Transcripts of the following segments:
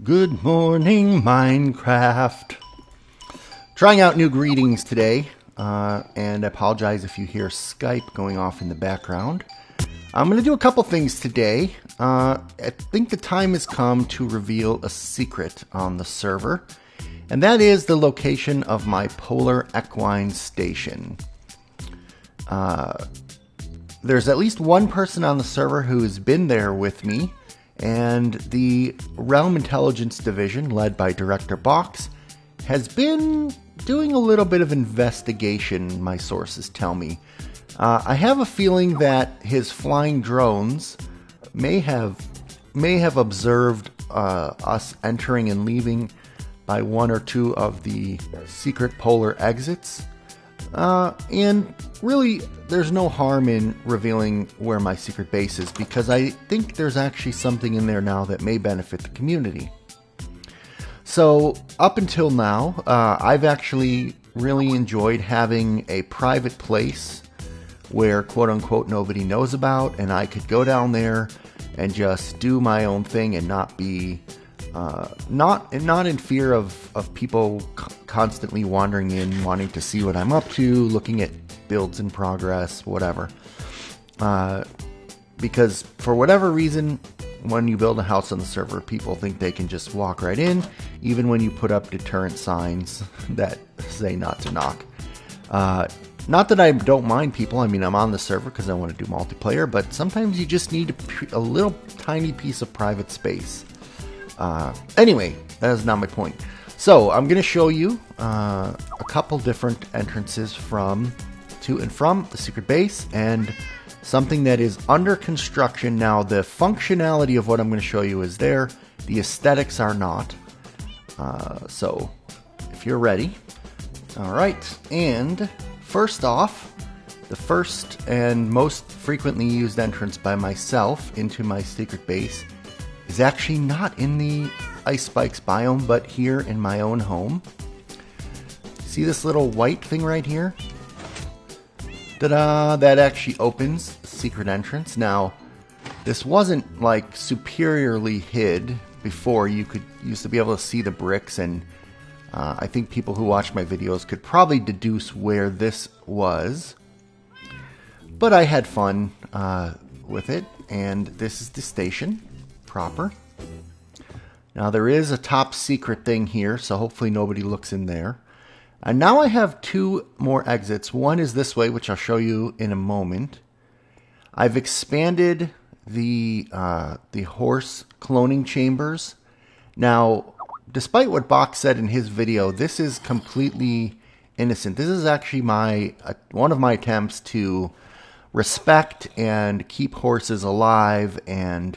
Good morning, Minecraft. Trying out new greetings today, and I apologize if you hear Skype going off in the background. I'm going to do a couple things today. I think the time has come to reveal a secret on the server, and that is the location of my polar equine station. There's at least one person on the server who's been there with me, and the Realm Intelligence Division, led by Director Box, has been doing a little bit of investigation, my sources tell me. I have a feeling that his flying drones may have observed us entering and leaving by one or two of the secret polar exits. And really, there's no harm in revealing where my secret base is, because I think there's actually something in there now that may benefit the community. So, up until now, I've actually really enjoyed having a private place where, quote-unquote, nobody knows about, and I could go down there and just do my own thing and not be not in fear of people constantly wandering in, wanting to see what I'm up to, looking at builds in progress, whatever. Because for whatever reason, when you build a house on the server, people think they can just walk right in, even when you put up deterrent signs that say not to knock. Not that I don't mind people. I mean, I'm on the server because I want to do multiplayer, but sometimes you just need a little tiny piece of private space. Anyway, that is not my point. So I'm going to show you a couple different entrances to and from the secret base, and something that is under construction now. The functionality of what I'm going to show you is there. The aesthetics are not. So if you're ready. All right. And first off, the first and most frequently used entrance by myself into my secret base is actually not in the Ice Spikes biome, but here in my own home. See this little white thing right here? Ta-da! That actually opens the secret entrance. Now, this wasn't like superiorly hid before. You used to be able to see the bricks, and I think people who watch my videos could probably deduce where this was. But I had fun with it, and this is the station proper. Now there is a top secret thing here, so hopefully nobody looks in there. And now I have two more exits. One is this way, which I'll show you in a moment. I've expanded the horse cloning chambers. Now, despite what Box said in his video, this is completely innocent. This is actually one of my attempts to respect and keep horses alive and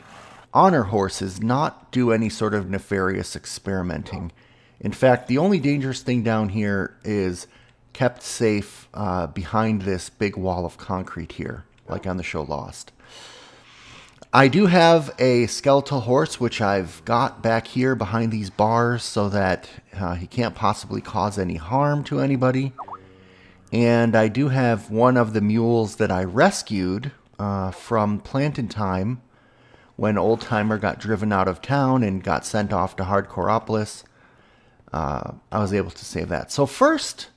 honor horses, not do any sort of nefarious experimenting. In fact, the only dangerous thing down here is kept safe behind this big wall of concrete here, like on the show Lost. I do have a skeletal horse, which I've got back here behind these bars so that he can't possibly cause any harm to anybody. And I do have one of the mules that I rescued from Plantain Time when Old Timer got driven out of town and got sent off to Hardcoreopolis. I was able to save that. So first,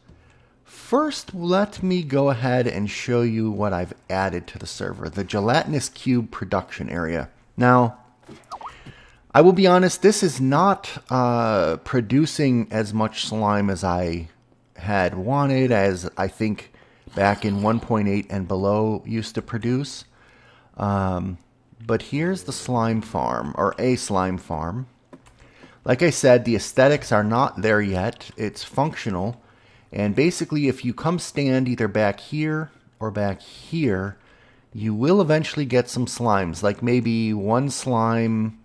let me go ahead and show you what I've added to the server, the Gelatinous Cube production area. Now, I will be honest, this is not producing as much slime as I had wanted, as I think back in 1.8 and below used to produce. But here's the slime farm, or a slime farm. Like I said, the aesthetics are not there yet. It's functional. And basically, if you come stand either back here or back here, you will eventually get some slimes, like maybe one slime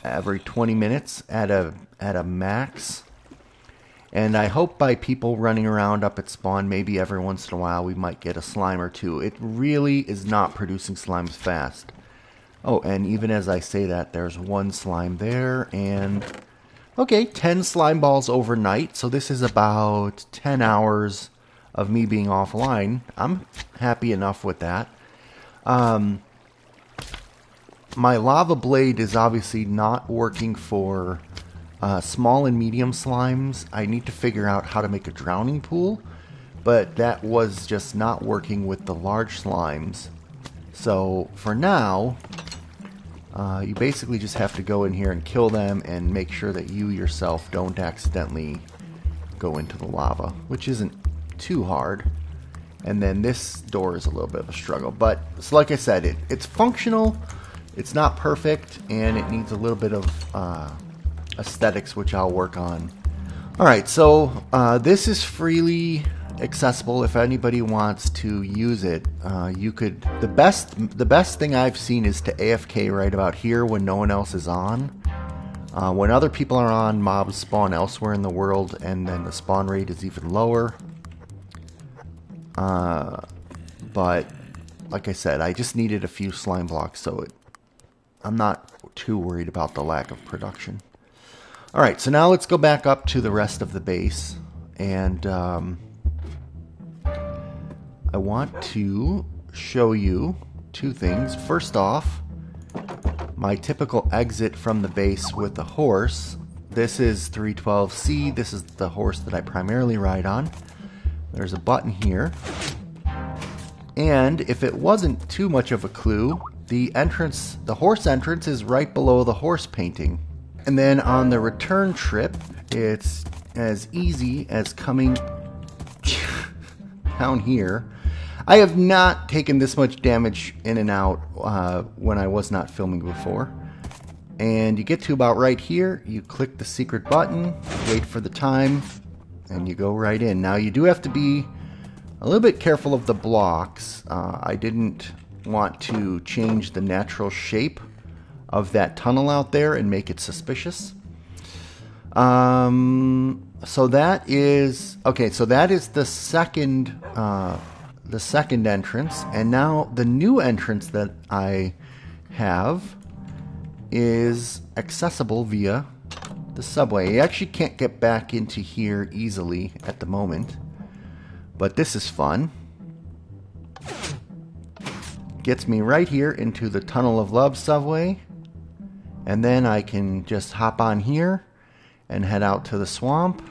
every 20 minutes at a max. And I hope by people running around up at spawn, maybe every once in a while, we might get a slime or two. It really is not producing slimes fast. Oh, and even as I say that, there's one slime there, and okay, 10 slime balls overnight, so this is about 10 hours of me being offline. I'm happy enough with that. My lava blade is obviously not working for small and medium slimes. I need to figure out how to make a drowning pool, but that was just not working with the large slimes. So for now, you basically just have to go in here and kill them and make sure that you yourself don't accidentally go into the lava, which isn't too hard. And then this door is a little bit of a struggle, but so like I said, it's functional. It's not perfect, and it needs a little bit of aesthetics, which I'll work on. Alright, so this is freely accessible if anybody wants to use it. You could, the best thing I've seen is to AFK right about here when no one else is on. When other people are on, mobs spawn elsewhere in the world, and then the spawn rate is even lower. But like I said, I just needed a few slime blocks, so I'm not too worried about the lack of production. Alright, so now let's go back up to the rest of the base, and I want to show you two things. First off, my typical exit from the base with the horse. This is 312C. This is the horse that I primarily ride on. There's a button here. And if it wasn't too much of a clue, the horse entrance is right below the horse painting. And then on the return trip, it's as easy as coming down here. I have not taken this much damage in and out when I was not filming before. And you get to about right here, you click the secret button, wait for the time, and you go right in. Now you do have to be a little bit careful of the blocks. I didn't want to change the natural shape of that tunnel out there and make it suspicious. So that is okay. So that is the second entrance, and now the new entrance that I have is accessible via the subway. You actually can't get back into here easily at the moment, but this is fun. Gets me right here into the Tunnel of Love subway, and then I can just hop on here and head out to the swamp.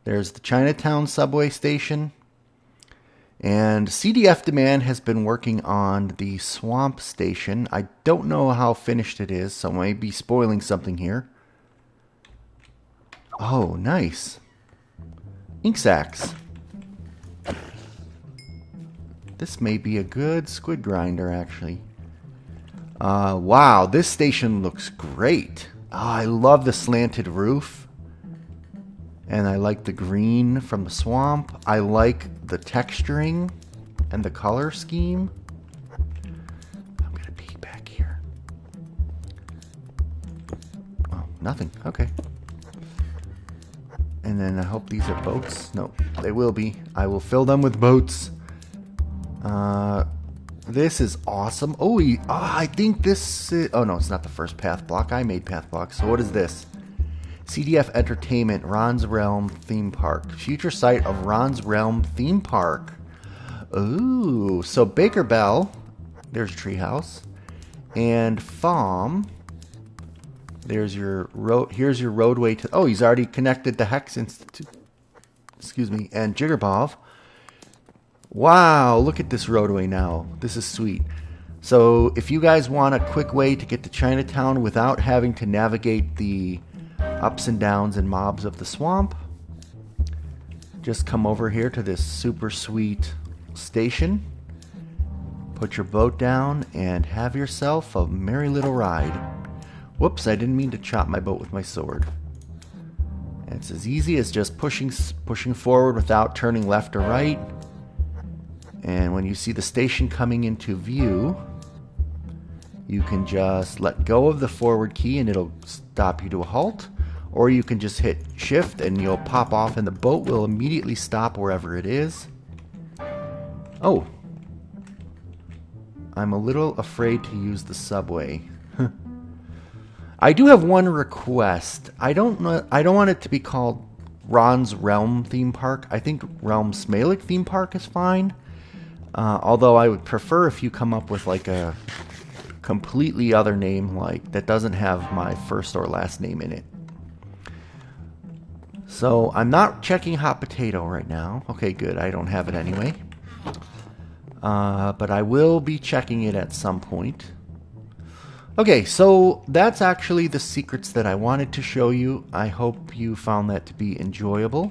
There's the Chinatown subway station. And CDF Demand has been working on the swamp station. I don't know how finished it is, so I may be spoiling something here. Oh, nice. Ink sacs. This may be a good squid grinder, actually. Wow, this station looks great. Oh, I love the slanted roof. And I like the green from the swamp. I like the texturing and the color scheme. I'm going to peek back here. Oh, nothing. Okay. And then I hope these are boats. No, they will be. I will fill them with boats. This is awesome. Oh, I think this is... Oh, no, it's not the first path block. I made path blocks. So what is this? CDF Entertainment, Ron's Realm Theme Park. Future site of Ron's Realm Theme Park. Ooh, so Baker Bell. There's your treehouse. And Farm. There's your road. Here's your roadway to... Oh, he's already connected to Hex Institute. Excuse me. And Jiggerbov. Wow, look at this roadway now. This is sweet. So if you guys want a quick way to get to Chinatown without having to navigate the ups and downs and mobs of the swamp, just come over here to this super sweet station, put your boat down, and have yourself a merry little ride. Whoops, I didn't mean to chop my boat with my sword. And it's as easy as just pushing forward without turning left or right. And when you see the station coming into view, you can just let go of the forward key and it'll stop you to a halt. Or you can just hit shift and you'll pop off and the boat will immediately stop wherever it is. Oh. I'm a little afraid to use the subway. I do have one request. I don't want it to be called Ron's Realm Theme Park. I think RealmSmalec Theme Park is fine. Although I would prefer if you come up with like a completely other name, like that doesn't have my first or last name in it. So I'm not checking hot potato right now. Okay, good. I don't have it anyway. But I will be checking it at some point. Okay, so that's actually the secrets that I wanted to show you. I hope you found that to be enjoyable.